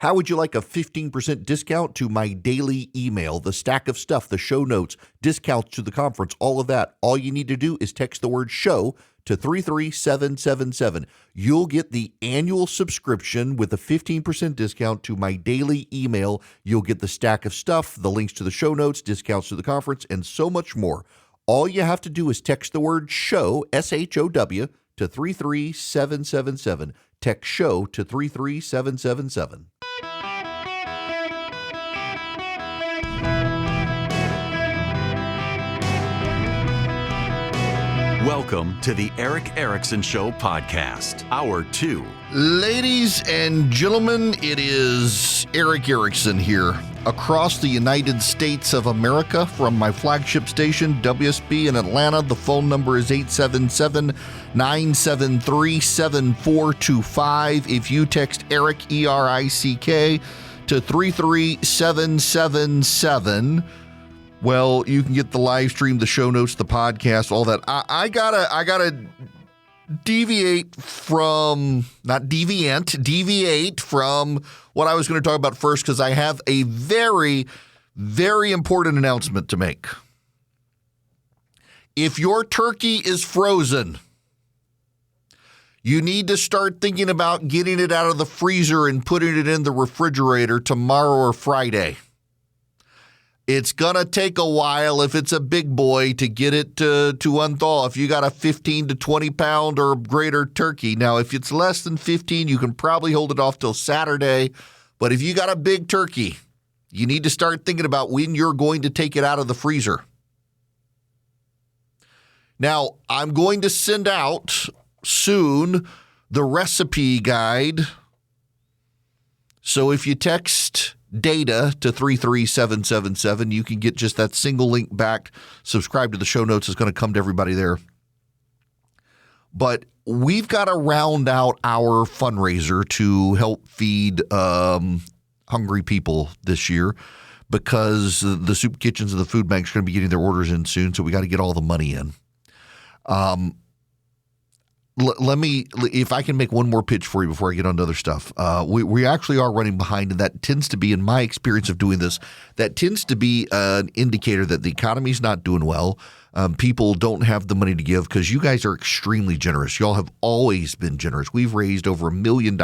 How would you like a 15% discount to my daily email, the stack of stuff, the show notes, discounts to the conference, all of that? All you need to do is text the word show to 33777. You'll get the annual subscription with a 15% discount to my daily email. You'll get the stack of stuff, the links to the show notes, discounts to the conference, and so much more. All you have to do is text the word show, SHOW, to 33777. Text show to 33777. Welcome to the Eric Erickson Show podcast, Hour 2. Ladies and gentlemen, it is Eric Erickson here across the United States of America from my flagship station, WSB in Atlanta. The phone number is 877-973-7425. If you text Eric, E-R-I-C-K, to 33777, well, you can get the live stream, the show notes, the podcast, all that. I gotta deviate from what I was going to talk about first, because I have a very, very important announcement to make. If your turkey is frozen, you need to start thinking about getting it out of the freezer and putting it in the refrigerator tomorrow or Friday. It's going to take a while, if it's a big boy, to get it to unthaw. If you got a 15 to 20 pound or greater turkey. Now, if it's less than 15, you can probably hold it off till Saturday. But if you got a big turkey, you need to start thinking about when you're going to take it out of the freezer. Now, I'm going to send out soon the recipe guide. So if you text data to 33777, you can get just that single link back. Subscribe to the show notes. It's going to come to everybody there. But we've got to round out our fundraiser to help feed hungry people this year, because the soup kitchens and the food banks are going to be getting their orders in soon. So we got to get all the money in. Let me, if I can make one more pitch for you before I get on to other stuff. We actually are running behind, and that tends to be, in my experience of doing this, that tends to be an indicator that the economy's not doing well. People don't have the money to give, because you guys are extremely generous. Y'all have always been generous. We've raised over $1 million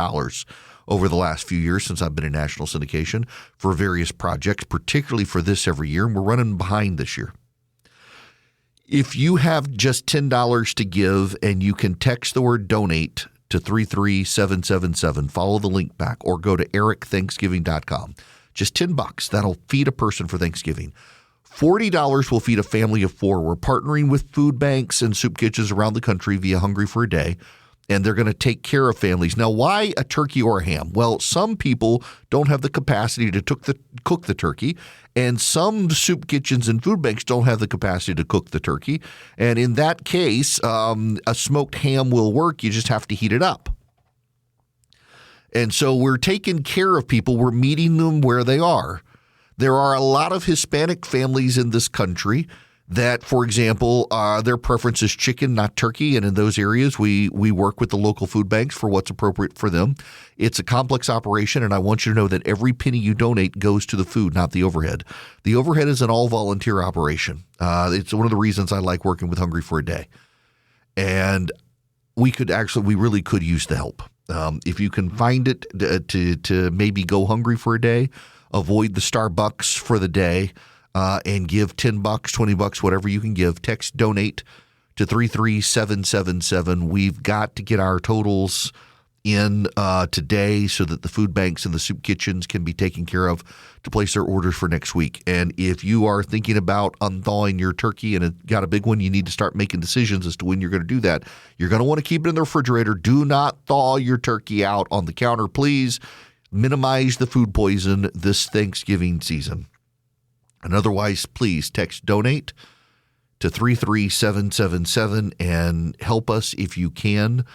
over the last few years since I've been in national syndication for various projects, particularly for this every year, and we're running behind this year. If you have just $10 to give and you can text the word donate to 33777, follow the link back, or go to ericthanksgiving.com. Just $10. That'll feed a person for Thanksgiving. $40 will feed a family of 4. We're partnering with food banks and soup kitchens around the country via Hungry for a Day, and they're going to take care of families. Now, why a turkey or a ham? Well, some people don't have the capacity to cook the turkey, and some soup kitchens and food banks don't have the capacity to cook the turkey. And in that case, a smoked ham will work. You just have to heat it up. And so we're taking care of people. We're meeting them where they are. There are a lot of Hispanic families in this country that, for example, their preference is chicken, not turkey. And in those areas, we work with the local food banks for what's appropriate for them. It's a complex operation, and I want you to know that every penny you donate goes to the food, not the overhead. The overhead is an all-volunteer operation. It's one of the reasons I like working with Hungry for a Day. And we really could use the help. If you can find it to maybe go hungry for a day, avoid the Starbucks for the day, and give $10, $20, whatever you can give. Text donate to 33777. We've got to get our totals in today so that the food banks and the soup kitchens can be taken care of to place their orders for next week. And if you are thinking about unthawing your turkey and it got a big one, you need to start making decisions as to when you're going to do that. You're going to want to keep it in the refrigerator. Do not thaw your turkey out on the counter, please. Minimize the food poison this Thanksgiving season. And otherwise, please text donate to 33777 and help us if you can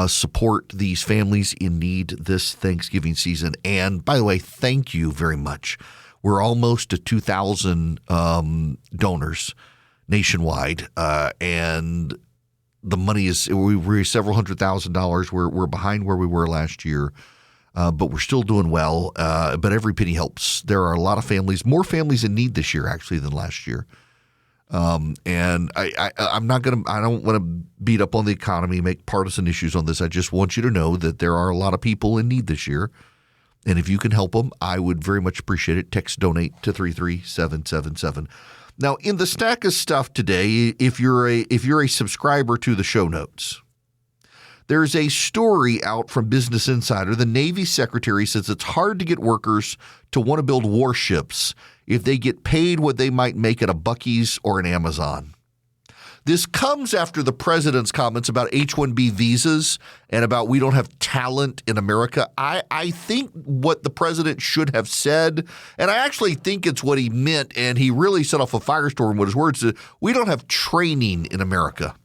support these families in need this Thanksgiving season. And by the way, thank you very much. We're almost to 2,000 donors nationwide, and the money is, we raised several $100,000. We're behind where we were last year. but we're still doing well. But every penny helps. There are a lot of families, more families in need this year actually than last year. And I'm not going to – I don't want to beat up on the economy, make partisan issues on this. I just want you to know that there are a lot of people in need this year. And if you can help them, I would very much appreciate it. Text donate to 33777. Now, in the stack of stuff today, if you're a subscriber to the show notes, there's a story out from Business Insider. The Navy Secretary says it's hard to get workers to want to build warships if they get paid what they might make at a Buc-ee's or an Amazon. This comes after the president's comments about H-1B visas and about we don't have talent in America. I think what the president should have said, and I actually think it's what he meant, and he really set off a firestorm with his words, is we don't have training in America.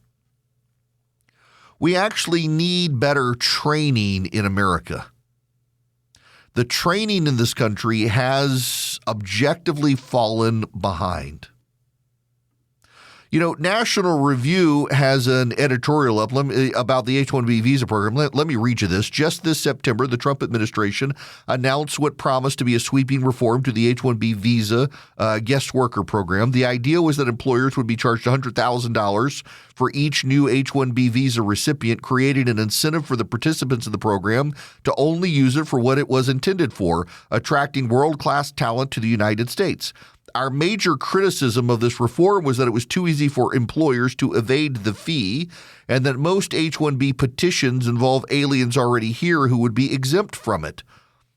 We actually need better training in America. The training in this country has objectively fallen behind. You know, National Review has an editorial up about the H-1B visa program. Let me read you this. Just this September, the Trump administration announced what promised to be a sweeping reform to the H-1B visa guest worker program. The idea was that employers would be charged $100,000 for each new H-1B visa recipient, creating an incentive for the participants of the program to only use it for what it was intended for, attracting world-class talent to the United States. Our major criticism of this reform was that it was too easy for employers to evade the fee and that most H-1B petitions involve aliens already here who would be exempt from it.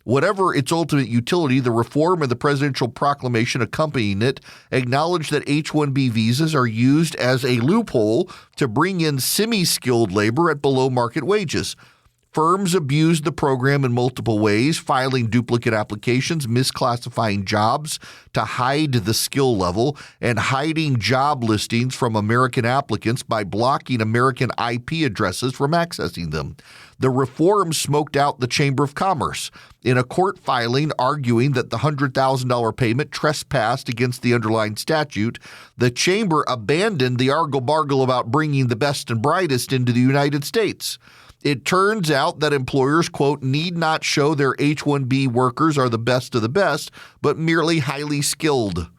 Whatever its ultimate utility, the reform and the presidential proclamation accompanying it acknowledge that H-1B visas are used as a loophole to bring in semi-skilled labor at below-market wages. Firms abused the program in multiple ways, filing duplicate applications, misclassifying jobs to hide the skill level, and hiding job listings from American applicants by blocking American IP addresses from accessing them. The reform smoked out the Chamber of Commerce in a court filing arguing that the $100,000 payment trespassed against the underlying statute. The Chamber abandoned the argle-bargle about bringing the best and brightest into the United States. It turns out that employers, quote, need not show their H-1B workers are the best of the best, but merely highly skilled.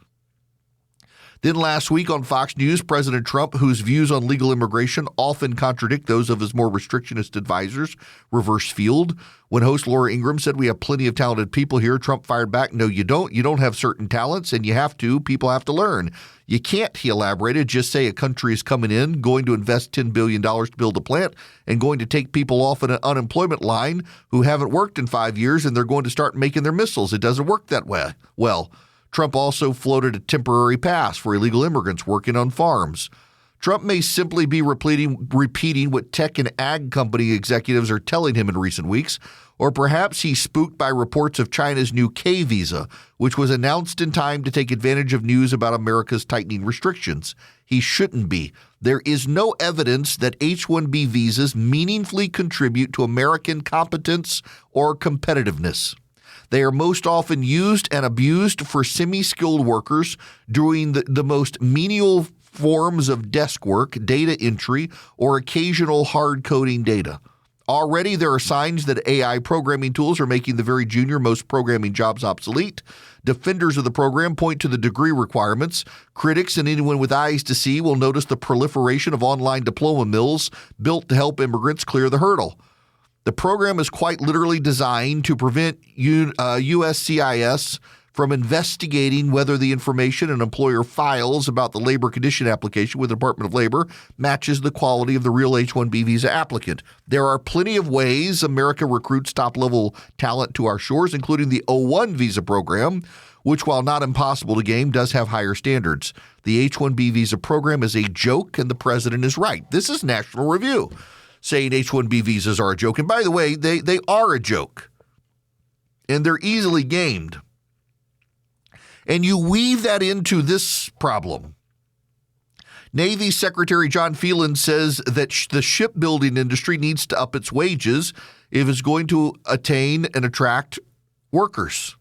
Then last week on Fox News, President Trump, whose views on legal immigration often contradict those of his more restrictionist advisors, reversed field. When host Laura Ingraham said we have plenty of talented people here, Trump fired back, no, you don't. You don't have certain talents, and you have to. People have to learn. You can't, he elaborated, just say a country is coming in, going to invest $10 billion to build a plant, and going to take people off an unemployment line who haven't worked in 5 years, and they're going to start making their missiles. It doesn't work that way. Well, Trump also floated a temporary pass for illegal immigrants working on farms. Trump may simply be repeating what tech and ag company executives are telling him in recent weeks, or perhaps he's spooked by reports of China's new K visa, which was announced in time to take advantage of news about America's tightening restrictions. He shouldn't be. There is no evidence that H-1B visas meaningfully contribute to American competence or competitiveness. They are most often used and abused for semi-skilled workers doing the most menial forms of desk work, data entry, or occasional hard coding data. Already there are signs that AI programming tools are making the very junior most programming jobs obsolete. Defenders of the program point to the degree requirements. Critics and anyone with eyes to see will notice the proliferation of online diploma mills built to help immigrants clear the hurdle. The program is quite literally designed to prevent USCIS from investigating whether the information an employer files about the labor condition application with the Department of Labor matches the quality of the real H-1B visa applicant. There are plenty of ways America recruits top-level talent to our shores, including the O-1 visa program, which, while not impossible to game, does have higher standards. The H-1B visa program is a joke, and the president is right. This is National Review saying H-1B visas are a joke. And by the way, they are a joke. And they're easily gamed. And you weave that into this problem. Navy Secretary John Phelan says that the shipbuilding industry needs to up its wages if it's going to attain and attract workers.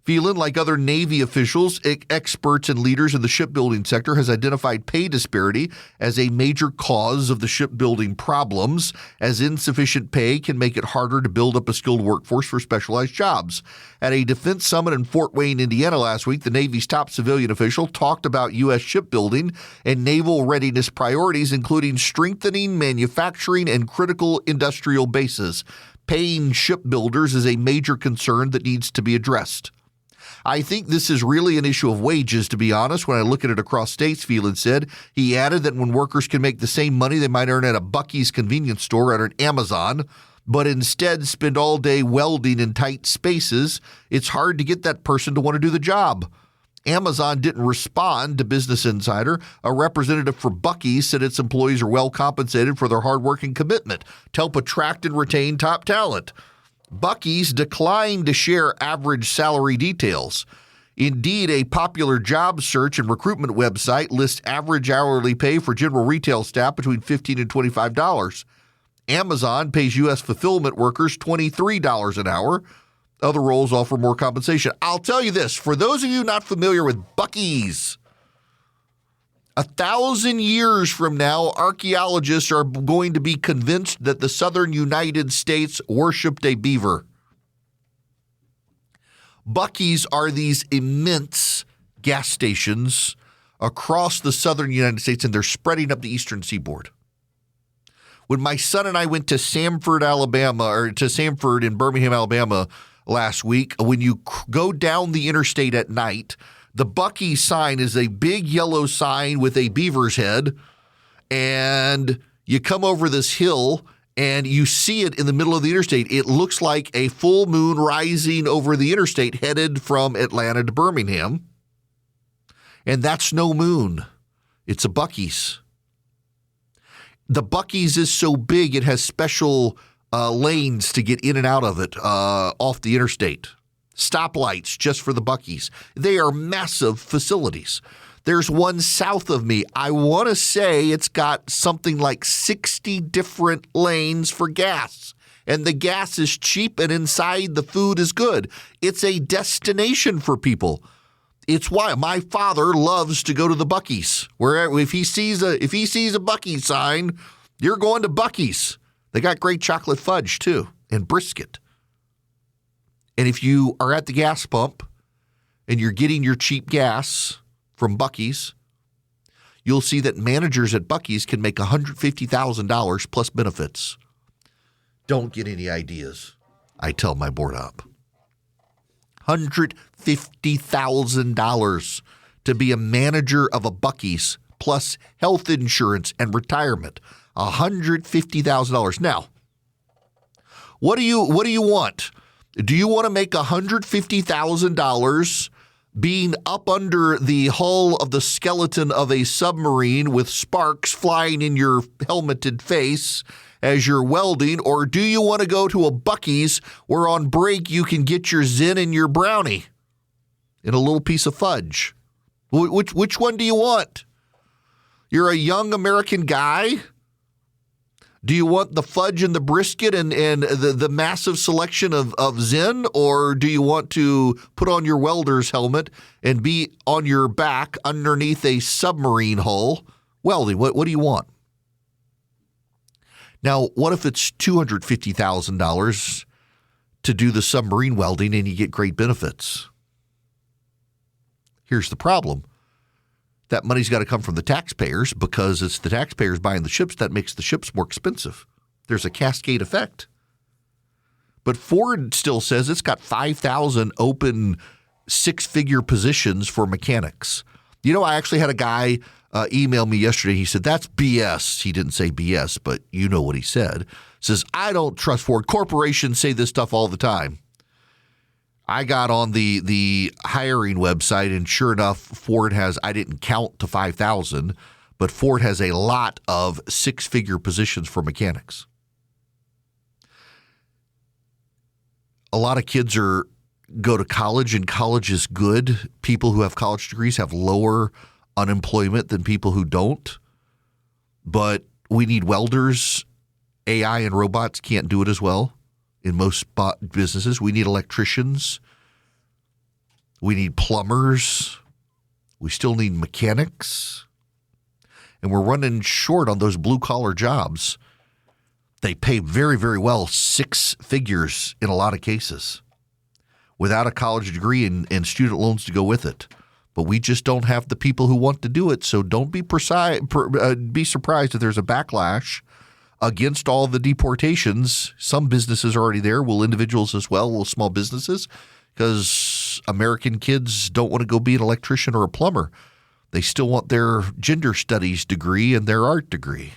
Phelan, like other Navy officials, experts, and leaders in the shipbuilding sector, has identified pay disparity as a major cause of the shipbuilding problems, as insufficient pay can make it harder to build up a skilled workforce for specialized jobs. At a defense summit in Fort Wayne, Indiana last week, the Navy's top civilian official talked about U.S. shipbuilding and naval readiness priorities, including strengthening manufacturing and critical industrial bases. Paying shipbuilders is a major concern that needs to be addressed. I think this is really an issue of wages, to be honest, when I look at it across states, Phelan said. He added that when workers can make the same money they might earn at a Buc-ee's convenience store or at an Amazon, but instead spend all day welding in tight spaces, it's hard to get that person to want to do the job. Amazon didn't respond to Business Insider. A representative for Buc-ee's said its employees are well compensated for their hard work and commitment to help attract and retain top talent. Buc-ee's declined to share average salary details. Indeed, a popular job search and recruitment website lists average hourly pay for general retail staff between $15 and $25. Amazon pays U.S. fulfillment workers $23 an hour. Other roles offer more compensation. I'll tell you this, for those of you not familiar with Buc-ee's, 1,000 years from now, archaeologists are going to be convinced that the southern United States worshipped a beaver. Buc-ee's are these immense gas stations across the southern United States, and they're spreading up the eastern seaboard. When my son and I went to Samford, Alabama, or to Samford in Birmingham, Alabama last week, when you go down the interstate at night, the Buc-ee's sign is a big yellow sign with a beaver's head, and you come over this hill and you see it in the middle of the interstate. It looks like a full moon rising over the interstate headed from Atlanta to Birmingham, and that's no moon. It's a Buc-ee's. The Buc-ee's is so big it has special lanes to get in and out of it off the interstate. Stoplights just for the Buc-ee's. They are massive facilities. There's one south of me. I want to say it's got something like 60 different lanes for gas. And the gas is cheap and inside the food is good. It's a destination for people. It's why my father loves to go to the Buc-ee's. Where if he sees a Buc-ee's sign, you're going to Buc-ee's. They got great chocolate fudge too and brisket. And if you are at the gas pump and you're getting your cheap gas from Buc-ee's, you'll see that managers at Buc-ee's can make $150,000 plus benefits. Don't get any ideas, I tell my board up. $150,000 to be a manager of a Buc-ee's plus health insurance and retirement. $150,000. Now, what do you want? Do you want to make $150,000 being up under the hull of the skeleton of a submarine with sparks flying in your helmeted face as you're welding, or do you want to go to a Buc-ee's where on break you can get your Zen and your brownie and a little piece of fudge? Which one do you want? You're a young American guy. Do you want the fudge and the brisket and the massive selection of Zen, or do you want to put on your welder's helmet and be on your back underneath a submarine hull welding? What do you want? Now, what if it's $250,000 to do the submarine welding and you get great benefits? Here's the problem. That money's got to come from the taxpayers because it's the taxpayers buying the ships that makes the ships more expensive. There's a cascade effect. But Ford still says it's got 5,000 open six-figure positions for mechanics. You know, I actually had a guy email me yesterday. He said, that's BS. He didn't say BS, but you know what he said. Says, I don't trust Ford. Corporations say this stuff all the time. I got on the hiring website, and sure enough, Ford has, I didn't count to 5,000, but Ford has a lot of six-figure positions for mechanics. A lot of kids go to college, and college is good. People who have college degrees have lower unemployment than people who don't. But we need welders. AI and robots can't do it as well. In most businesses, we need electricians. We need plumbers. We still need mechanics. And we're running short on those blue-collar jobs. They pay very, very well, 6 figures in a lot of cases, without a college degree and student loans to go with it. But we just don't have the people who want to do it. So don't be surprised if there's a backlash against all the deportations. Some businesses are already there. Will individuals as well? Will small businesses? Because American kids don't want to go be an electrician or a plumber. They still want their gender studies degree and their art degree.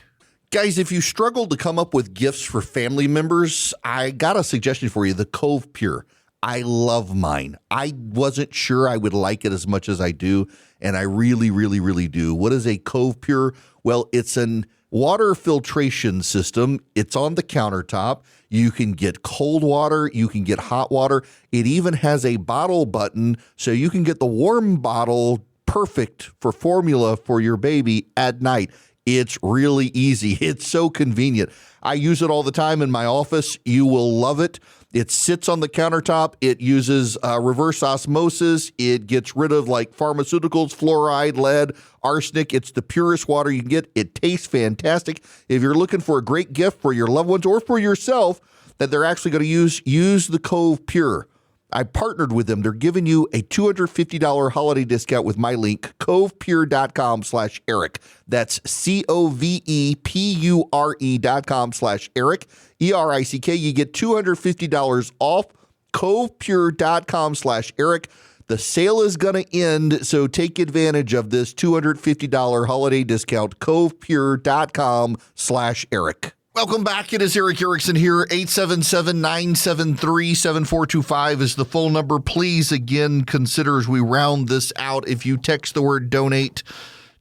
Guys, if you struggle to come up with gifts for family members, I got a suggestion for you, the Cove Pure. I love mine. I wasn't sure I would like it as much as I do, and I really, really, really do. What is a Cove Pure? Well, it's an water filtration system. It's on the countertop. You can get cold water. You can get hot water. It even has a bottle button, so you can get the warm bottle perfect for formula for your baby at night. It's really easy. It's so convenient. I use it all the time in my office. You will love it. It sits on the countertop. It uses reverse osmosis. It gets rid of like pharmaceuticals, fluoride, lead, arsenic. It's the purest water you can get. It tastes fantastic. If you're looking for a great gift for your loved ones or for yourself that they're actually going to use the Cove Pure. I partnered with them. They're giving you a $250 holiday discount with my link, covepure.com/Eric. That's covepure.com/Eric, ERICK. You get $250 off, covepure.com/Eric. The sale is going to end, so take advantage of this $250 holiday discount, covepure.com/Eric. Welcome back. It is Eric Erickson here. 877-973-7425 is the phone number. Please, again, consider as we round this out, if you text the word donate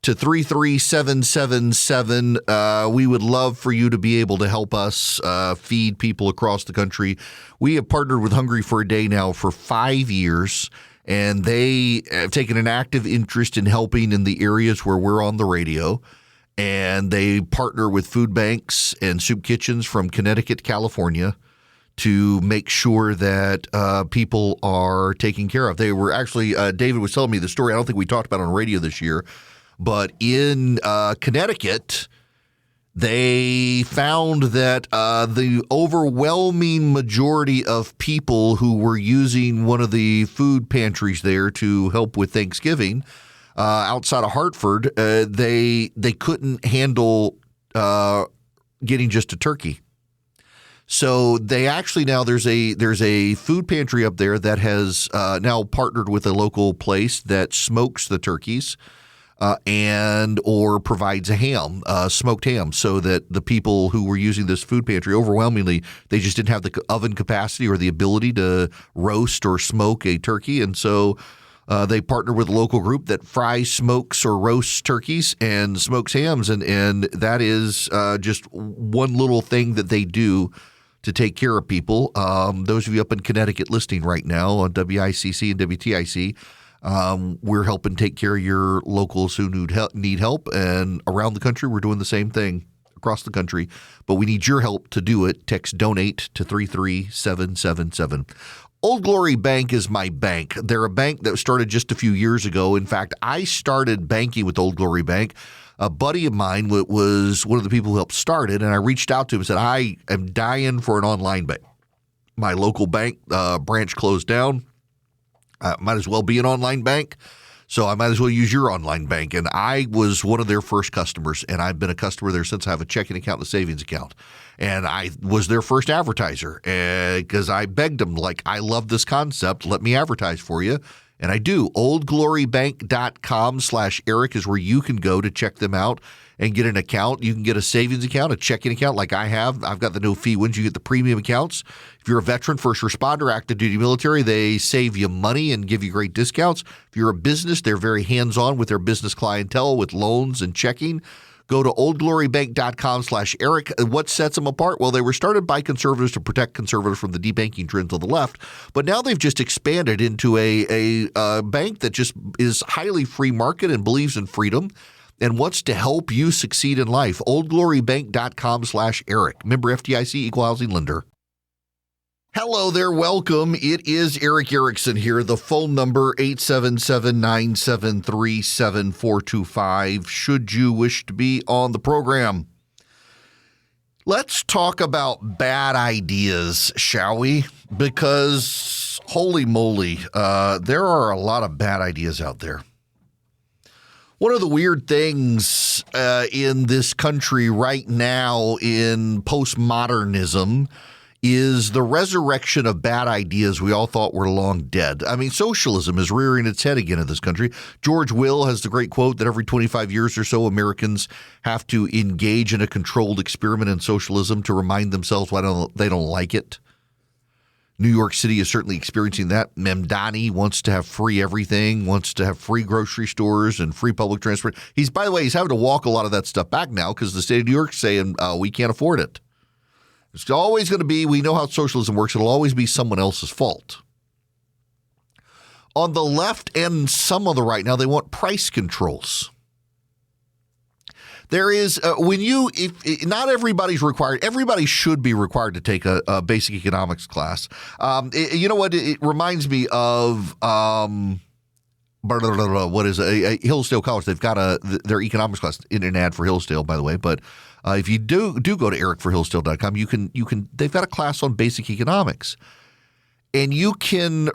to 33777, we would love for you to be able to help us feed people across the country. We have partnered with Hungry for a Day now for 5 years, and they have taken an active interest in helping in the areas where we're on the radio. And they partner with food banks and soup kitchens from Connecticut, California, to make sure that people are taken care of. They were actually, David was telling me the story, I don't think we talked about it on radio this year, but in Connecticut, they found that the overwhelming majority of people who were using one of the food pantries there to help with Thanksgiving outside of Hartford, they couldn't handle getting just a turkey. So they actually now there's a food pantry up there that has now partnered with a local place that smokes the turkeys and or provides a ham, smoked ham, so that the people who were using this food pantry, overwhelmingly, they just didn't have the oven capacity or the ability to roast or smoke a turkey, and so they partner with a local group that fries, smokes, or roasts turkeys and smokes hams, and that is just one little thing that they do to take care of people. Those of you up in Connecticut listening right now on WICC and WTIC, we're helping take care of your locals who need help, and around the country we're doing the same thing across the country, but we need your help to do it. Text DONATE to 33777. Old Glory Bank is my bank. They're a bank that started just a few years ago. In fact, I started banking with Old Glory Bank. A buddy of mine was one of the people who helped start it, and I reached out to him and said, I am dying for an online bank. My local bank branch closed down. Might as well be an online bank, so I might as well use your online bank. And I was one of their first customers, and I've been a customer there since. I have a checking account and a savings account. And I was their first advertiser because I begged them, like, I love this concept. Let me advertise for you. And I do. oldglorybank.com/Eric is where you can go to check them out and get an account. You can get a savings account, a checking account like I have. I've got the no fee ones. You get the premium accounts. If you're a veteran, first responder, active duty military, they save you money and give you great discounts. If you're a business, they're very hands-on with their business clientele with loans and checking. Go to oldglorybank.com/Eric. What sets them apart? Well, they were started by conservatives to protect conservatives from the debanking trends of the left, but now they've just expanded into a bank that just is highly free market and believes in freedom and wants to help you succeed in life. oldglorybank.com/Eric. Member FDIC, equal housing lender. Hello there, welcome. It is Eric Erickson here. The phone number 877-973-7425 should you wish to be on the program. Let's talk about bad ideas, shall we? Because holy moly, there are a lot of bad ideas out there. One of the weird things in this country right now in postmodernism is the resurrection of bad ideas we all thought were long dead. I mean, socialism is rearing its head again in this country. George Will has the great quote that every 25 years or so, Americans have to engage in a controlled experiment in socialism to remind themselves why they don't like it. New York City is certainly experiencing that. Memdani wants to have free everything, wants to have free grocery stores and free public transport. By the way, he's having to walk a lot of that stuff back now because the state of New York is saying we can't afford it. It's always going to be, we know how socialism works, it'll always be someone else's fault. On the left and some on the right now, they want price controls. There is, if not everybody's required, everybody should be required to take a basic economics class. You know what? It reminds me of, what is it? Hillsdale College. They've got their economics class in an ad for Hillsdale, by the way, but if you do go to ericforhillsdale.com, you can they've got a class on basic economics, and you can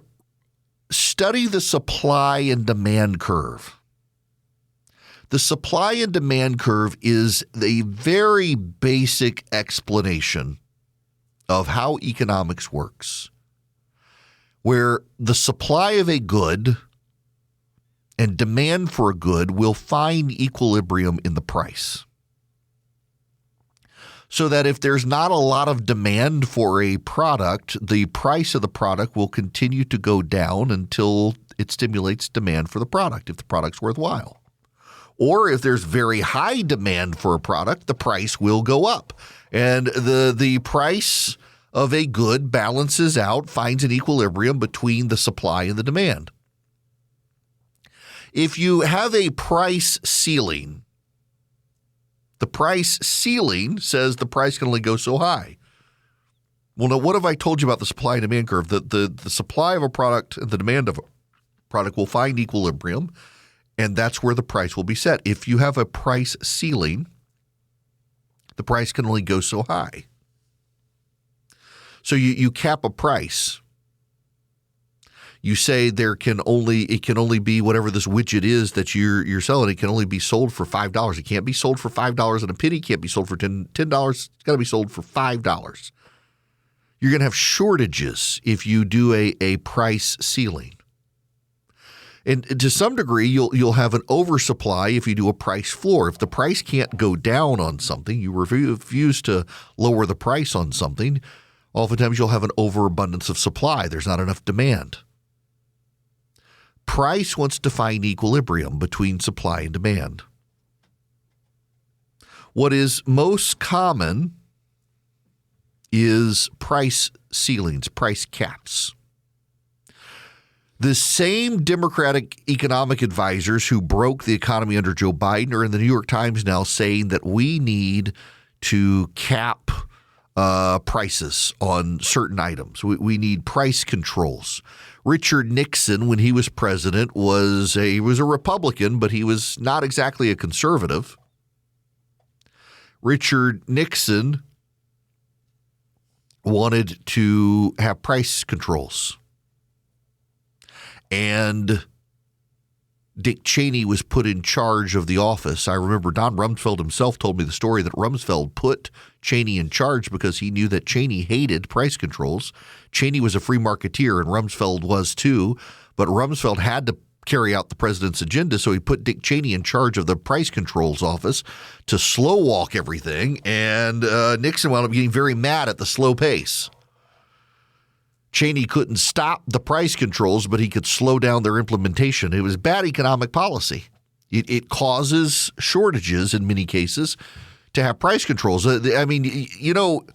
study the supply and demand curve. The supply and demand curve is a very basic explanation of how economics works, where the supply of a good and demand for a good will find equilibrium in the price. So that if there's not a lot of demand for a product, the price of the product will continue to go down until it stimulates demand for the product, if the product's worthwhile. Or if there's very high demand for a product, the price will go up. And the price of a good balances out, finds an equilibrium between the supply and the demand. If you have a price ceiling, the price ceiling says the price can only go so high. Well, now what have I told you about the supply and demand curve? The supply of a product and the demand of a product will find equilibrium, and that's where the price will be set. If you have a price ceiling, the price can only go so high. So you cap a price. You say it can only be whatever this widget is that you're selling. It can only be sold for $5. It can't be sold for $5 and a penny. It can't be sold for $10. It's got to be sold for $5. You're going to have shortages if you do a price ceiling. And to some degree, you'll have an oversupply if you do a price floor. If the price can't go down on something, you refuse to lower the price on something, oftentimes you'll have an overabundance of supply. There's not enough demand. Price wants to find equilibrium between supply and demand. What is most common is price ceilings, price caps. The same Democratic economic advisors who broke the economy under Joe Biden are in the New York Times now saying that we need to cap prices on certain items. We need price controls. Richard Nixon, when he was president, was a Republican, but he was not exactly a conservative. Richard Nixon wanted to have price controls. And Dick Cheney was put in charge of the office. I remember Don Rumsfeld himself told me the story that Rumsfeld put Cheney in charge because he knew that Cheney hated price controls. Cheney was a free marketeer, and Rumsfeld was too, but Rumsfeld had to carry out the president's agenda, so he put Dick Cheney in charge of the price controls office to slow walk everything, and Nixon wound up getting very mad at the slow pace. Cheney couldn't stop the price controls, but he could slow down their implementation. It was bad economic policy. It causes shortages in many cases to have price controls. I mean, you know,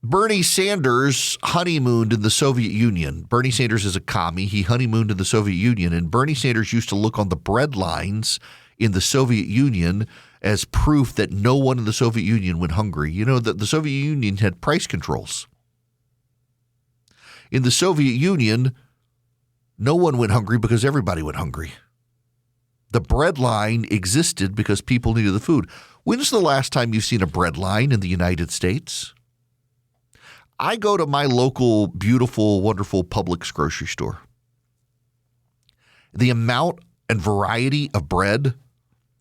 Bernie Sanders honeymooned in the Soviet Union. Bernie Sanders is a commie. He honeymooned in the Soviet Union, and Bernie Sanders used to look on the bread lines in the Soviet Union as proof that no one in the Soviet Union went hungry. You know, the Soviet Union had price controls. In the Soviet Union, no one went hungry because everybody went hungry. The bread line existed because people needed the food. When's the last time you've seen a bread line in the United States? I go to my local, beautiful, wonderful Publix grocery store. The amount and variety of bread.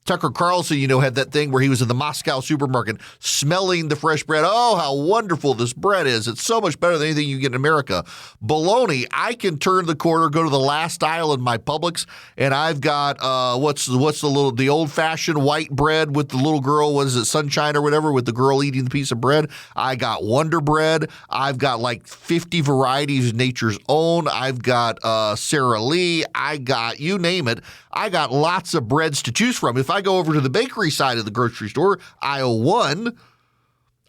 Tucker Carlson, had that thing where he was in the Moscow supermarket smelling the fresh bread. Oh, how wonderful this bread is. It's so much better than anything you get in America. Baloney. I can turn the corner, go to the last aisle in my Publix, and I've got, the old-fashioned white bread with the little girl, what is it, Sunshine or whatever, with the girl eating the piece of bread. I got Wonder Bread. I've got like 50 varieties of Nature's Own. I've got Sara Lee. I got, you name it. I got lots of breads to choose from. If I go over to the bakery side of the grocery store, aisle 1,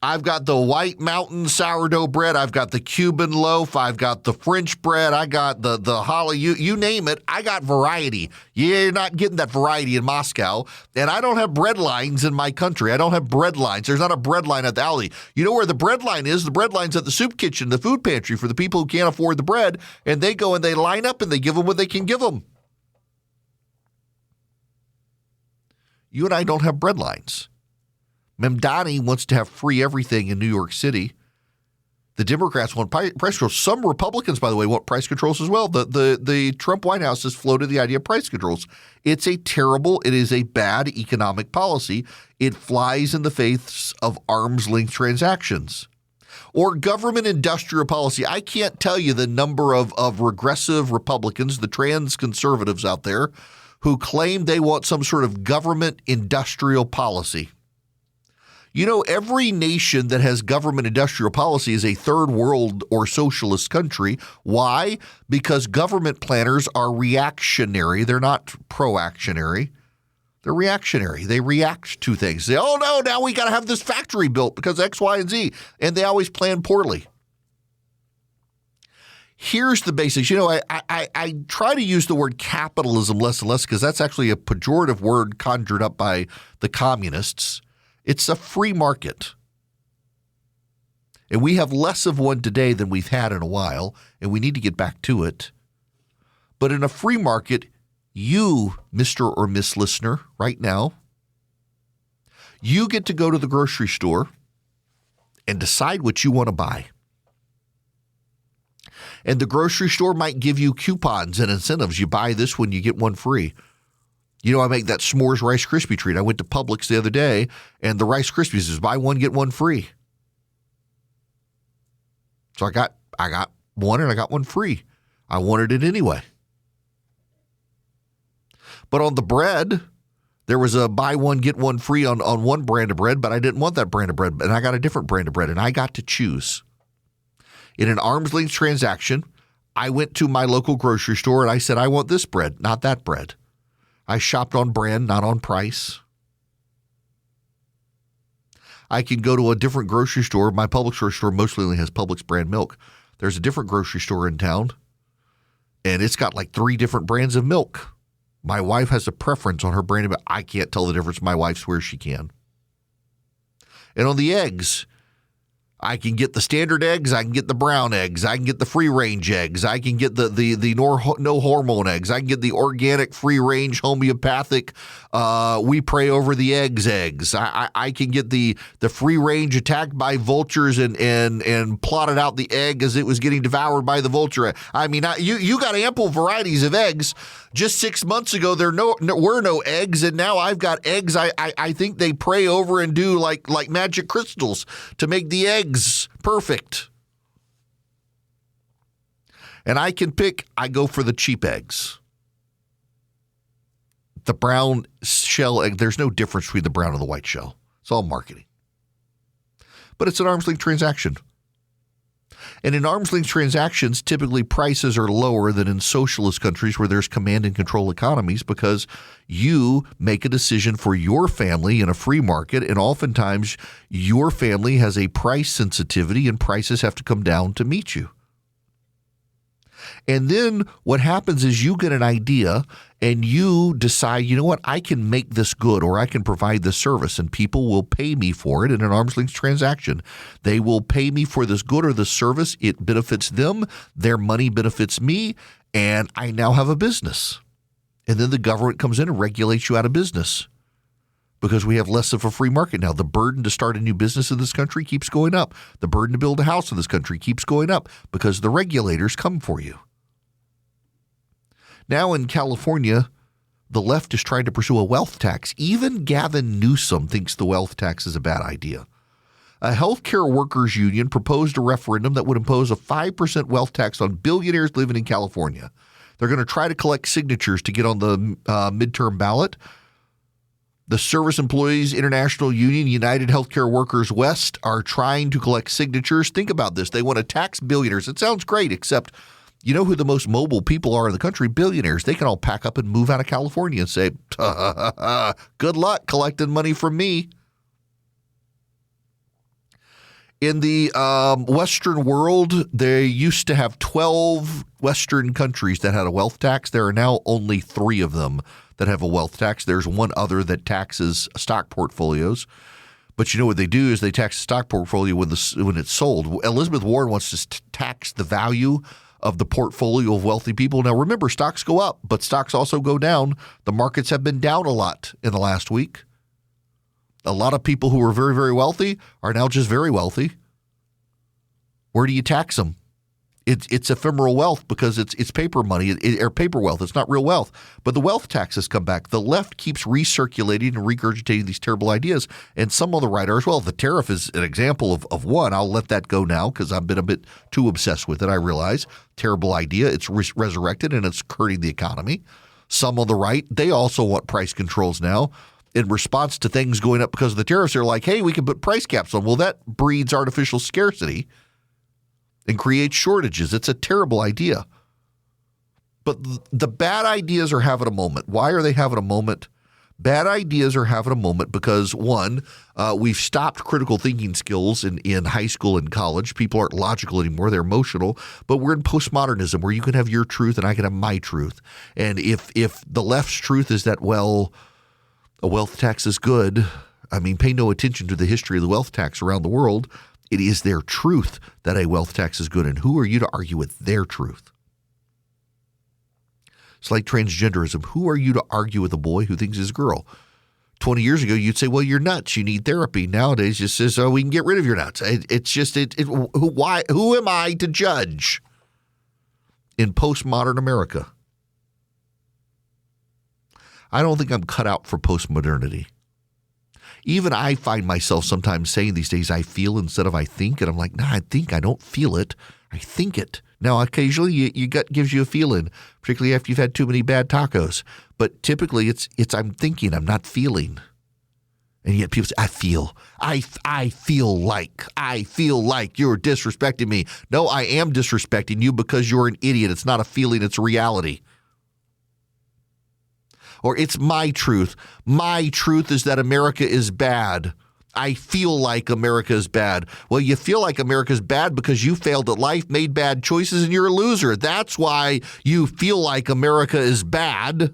I've got the White Mountain sourdough bread. I've got the Cuban loaf. I've got the French bread. I got the holly. You name it. I got variety. You're not getting that variety in Moscow. And I don't have bread lines in my country. I don't have bread lines. There's not a bread line at the alley. You know where the bread line is? The bread line's at the soup kitchen, the food pantry for the people who can't afford the bread. And they go and they line up and they give them what they can give them. You and I don't have bread lines. Mamdani wants to have free everything in New York City. The Democrats want price controls. Some Republicans, by the way, want price controls as well. The Trump White House has floated the idea of price controls. It is a bad economic policy. It flies in the face of arm's length transactions. Or government industrial policy. I can't tell you the number of regressive Republicans, the trans conservatives out there, who claim they want some sort of government industrial policy. Every nation that has government industrial policy is a third world or socialist country. Why? Because government planners are reactionary. They're not proactionary. They're reactionary. They react to things. They say, oh, no, now we got to have this factory built because X, Y, and Z. And they always plan poorly. Here's the basics. I try to use the word capitalism less and less because that's actually a pejorative word conjured up by the communists. It's a free market. And we have less of one today than we've had in a while, and we need to get back to it. But in a free market, you, Mr. or Miss Listener, right now, you get to go to the grocery store and decide what you want to buy. And the grocery store might give you coupons and incentives. You buy this one, you get one free. I make that s'mores Rice Krispie treat. I went to Publix the other day, and the Rice Krispies is buy one, get one free. So I got one, and I got one free. I wanted it anyway. But on the bread, there was a buy one, get one free on one brand of bread, but I didn't want that brand of bread, and I got a different brand of bread, and I got to choose. In an arm's length transaction, I went to my local grocery store and I said, I want this bread, not that bread. I shopped on brand, not on price. I can go to a different grocery store. My Publix grocery store mostly only has Publix brand milk. There's a different grocery store in town, and it's got like 3 different brands of milk. My wife has a preference on her brand, but I can't tell the difference. My wife swears she can. And on the eggs, I can get the standard eggs. I can get the brown eggs. I can get the free-range eggs. I can get the no-hormone eggs. I can get the organic, free-range, homeopathic, we pray over the eggs. I can get the free-range attacked by vultures and plotted out the egg as it was getting devoured by the vulture. I mean, you got ample varieties of eggs. Just 6 months ago, there were no eggs, and now I've got eggs. I think they pray over and do like magic crystals to make the eggs perfect. And I can pick, I go for the cheap eggs. The brown shell egg, there's no difference between the brown and the white shell. It's all marketing. But it's an arm's length transaction. And in arm's length transactions, typically prices are lower than in socialist countries where there's command and control economies because you make a decision for your family in a free market, and oftentimes your family has a price sensitivity and prices have to come down to meet you. And then what happens is you get an idea and you decide, you know what, I can make this good or I can provide this service and people will pay me for it in an arm's length transaction. They will pay me for this good or this service. It benefits them. Their money benefits me. And I now have a business. And then the government comes in and regulates you out of business because we have less of a free market now. The burden to start a new business in this country keeps going up. The burden to build a house in this country keeps going up because the regulators come for you. Now in California, the left is trying to pursue a wealth tax. Even Gavin Newsom thinks the wealth tax is a bad idea. A healthcare workers union proposed a referendum that would impose a 5% wealth tax on billionaires living in California. They're going to try to collect signatures to get on the midterm ballot. The Service Employees International Union, United Healthcare Workers West, are trying to collect signatures. Think about this. They want to tax billionaires. It sounds great, except you know who the most mobile people are in the country? Billionaires. They can all pack up and move out of California and say, good luck collecting money from me. In the Western world, they used to have 12 Western countries that had a wealth tax. There are now only 3 of them that have a wealth tax. There's one other that taxes stock portfolios. But you know what they do is they tax the stock portfolio when it's sold. Elizabeth Warren wants to tax the value of the portfolio of wealthy people. Now, remember, stocks go up, but stocks also go down. The markets have been down a lot in the last week. A lot of people who were very, very wealthy are now just very wealthy. Where do you tax them? It's ephemeral wealth because it's paper money or paper wealth. It's not real wealth. But the wealth taxes come back. The left keeps recirculating and regurgitating these terrible ideas, and some on the right are as well. The tariff is an example of one. I'll let that go now because I've been a bit too obsessed with it, I realize. Terrible idea. It's resurrected, and it's hurting the economy. Some on the right, they also want price controls now. In response to things going up because of the tariffs, they're like, hey, we can put price caps on. Well, that breeds artificial scarcity and creates shortages. It's a terrible idea. But the bad ideas are having a moment. Why are they having a moment? Bad ideas are having a moment because, one, we've stopped critical thinking skills in high school and college. People aren't logical anymore. They're emotional. But we're in postmodernism where you can have your truth and I can have my truth. And if the left's truth is that, well, a wealth tax is good, I mean, pay no attention to the history of the wealth tax around the world. It is their truth that a wealth tax is good. And who are you to argue with their truth? It's like transgenderism. Who are you to argue with a boy who thinks he's a girl? 20 years ago, you'd say, well, you're nuts. You need therapy. Nowadays, it just says, oh, we can get rid of your nuts. Who am I to judge in postmodern America? I don't think I'm cut out for postmodernity. Even I find myself sometimes saying these days, I feel instead of I think. And I'm like, nah, I think. I don't feel it. I think it. Now, occasionally your gut gives you a feeling, particularly after you've had too many bad tacos. But typically it's I'm thinking, I'm not feeling. And yet people say, I feel like you're disrespecting me. No, I am disrespecting you because you're an idiot. It's not a feeling, it's a reality. Or it's my truth. My truth is that America is bad. I feel like America is bad. Well, you feel like America is bad because you failed at life, made bad choices, and you're a loser. That's why you feel like America is bad.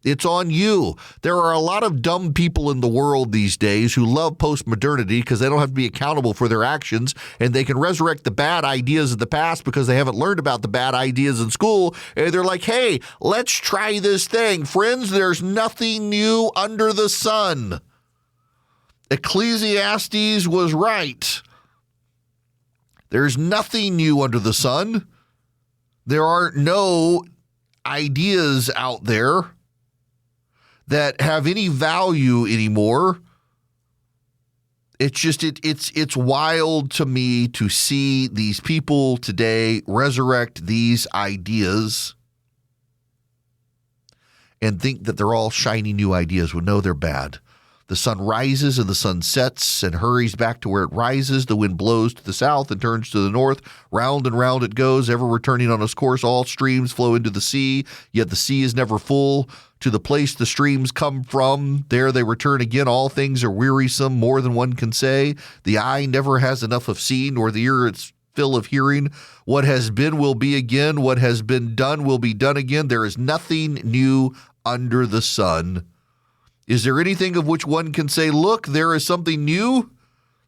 It's on you. There are a lot of dumb people in the world these days who love postmodernity because they don't have to be accountable for their actions, and they can resurrect the bad ideas of the past because they haven't learned about the bad ideas in school. And they're like, hey, let's try this thing. Friends, there's nothing new under the sun. Ecclesiastes was right. There's nothing new under the sun. There are no ideas out there that have any value anymore. It's just it's wild to me to see these people today resurrect these ideas and think that they're all shiny new ideas. Well, no, they're bad. The sun rises and the sun sets and hurries back to where it rises. The wind blows to the south and turns to the north. Round and round it goes, ever returning on its course. All streams flow into the sea, yet the sea is never full. To the place the streams come from, there they return again. All things are wearisome, more than one can say. The eye never has enough of seeing, nor the ear its fill of hearing. What has been will be again. What has been done will be done again. There is nothing new under the sun. Is there anything of which one can say, look, there is something new?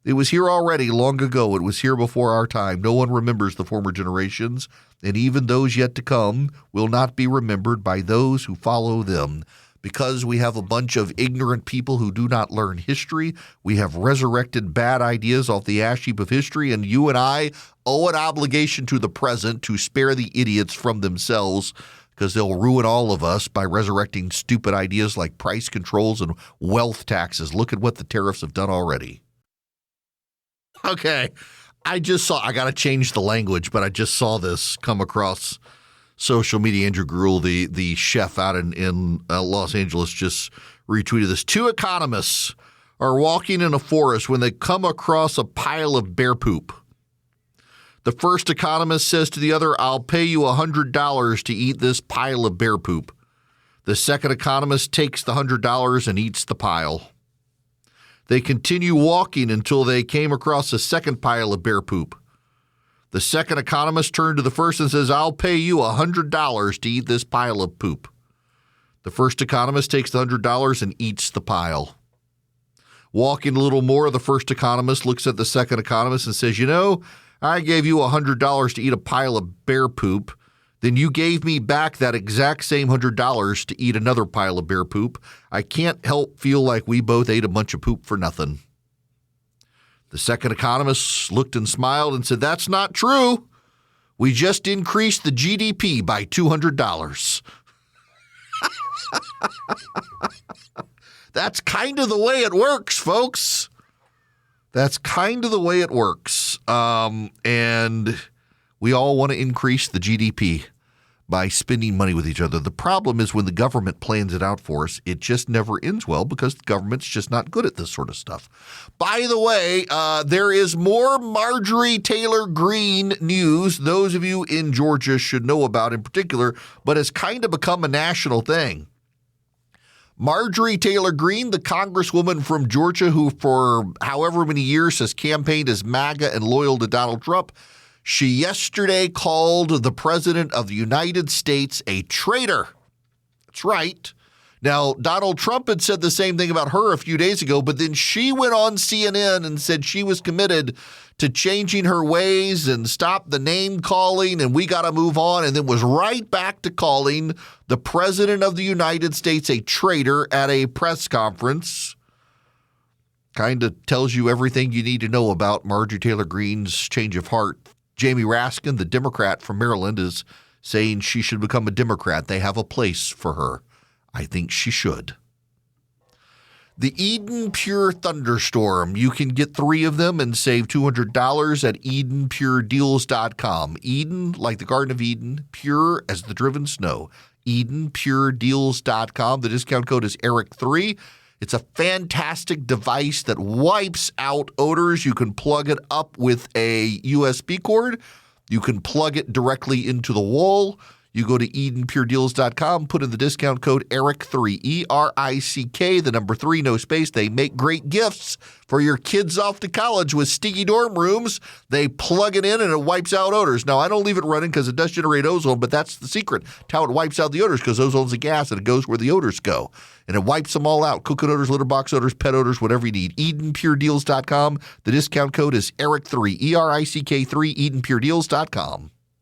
It was here already long ago. It was here before our time. No one remembers the former generations, and even those yet to come will not be remembered by those who follow them. Because we have a bunch of ignorant people who do not learn history, we have resurrected bad ideas off the ash heap of history, and you and I owe an obligation to the present to spare the idiots from themselves, because they'll ruin all of us by resurrecting stupid ideas like price controls and wealth taxes. Look at what the tariffs have done already. Okay, I got to change the language, but I just saw this come across social media. Andrew Gruel, the chef out in Los Angeles, just retweeted this. 2 economists are walking in a forest when they come across a pile of bear poop. The first economist says to the other, I'll pay you $100 to eat this pile of bear poop. The second economist takes the $100 and eats the pile. They continue walking until they came across a second pile of bear poop. The second economist turned to the first and says, I'll pay you $100 to eat this pile of poop. The first economist takes the $100 and eats the pile. Walking a little more, the first economist looks at the second economist and says, I gave you $100 to eat a pile of bear poop. Then you gave me back that exact same $100 to eat another pile of bear poop. I can't help feel like we both ate a bunch of poop for nothing. The second economist looked and smiled and said, that's not true. We just increased the GDP by $200. That's kind of the way it works, folks. That's kind of the way it works. And we all want to increase the GDP by spending money with each other. The problem is when the government plans it out for us, it just never ends well because the government's just not good at this sort of stuff. By the way, there is more Marjorie Taylor Greene news those of you in Georgia should know about in particular, but has kind of become a national thing. Marjorie Taylor Greene, the congresswoman from Georgia who for however many years has campaigned as MAGA and loyal to Donald Trump, she yesterday called the President of the United States a traitor. That's right. Now, Donald Trump had said the same thing about her a few days ago, but then she went on CNN and said she was committed to changing her ways and stop the name calling and we got to move on, and then was right back to calling the President of the United States a traitor at a press conference. Kind of tells you everything you need to know about Marjorie Taylor Greene's change of heart. Jamie Raskin, the Democrat from Maryland, is saying she should become a Democrat. They have a place for her. I think she should. The Eden Pure Thunderstorm. You can get 3 of them and save $200 at EdenPureDeals.com. Eden, like the Garden of Eden, pure as the driven snow. EdenPureDeals.com. The discount code is ERIC3. It's a fantastic device that wipes out odors. You can plug it up with a USB cord. You can plug it directly into the wall. You go to EdenPureDeals.com, put in the discount code ERIC3, E-R-I-C-K, the number 3, no space. They make great gifts for your kids off to college with sticky dorm rooms. They plug it in and it wipes out odors. Now, I don't leave it running because it does generate ozone, but that's the secret. It's how it wipes out the odors, because ozone's a gas and it goes where the odors go. And it wipes them all out. Cooking odors, litter box odors, pet odors, whatever you need. EdenPureDeals.com. The discount code is ERIC3, E-R-I-C-K3, EdenPureDeals.com.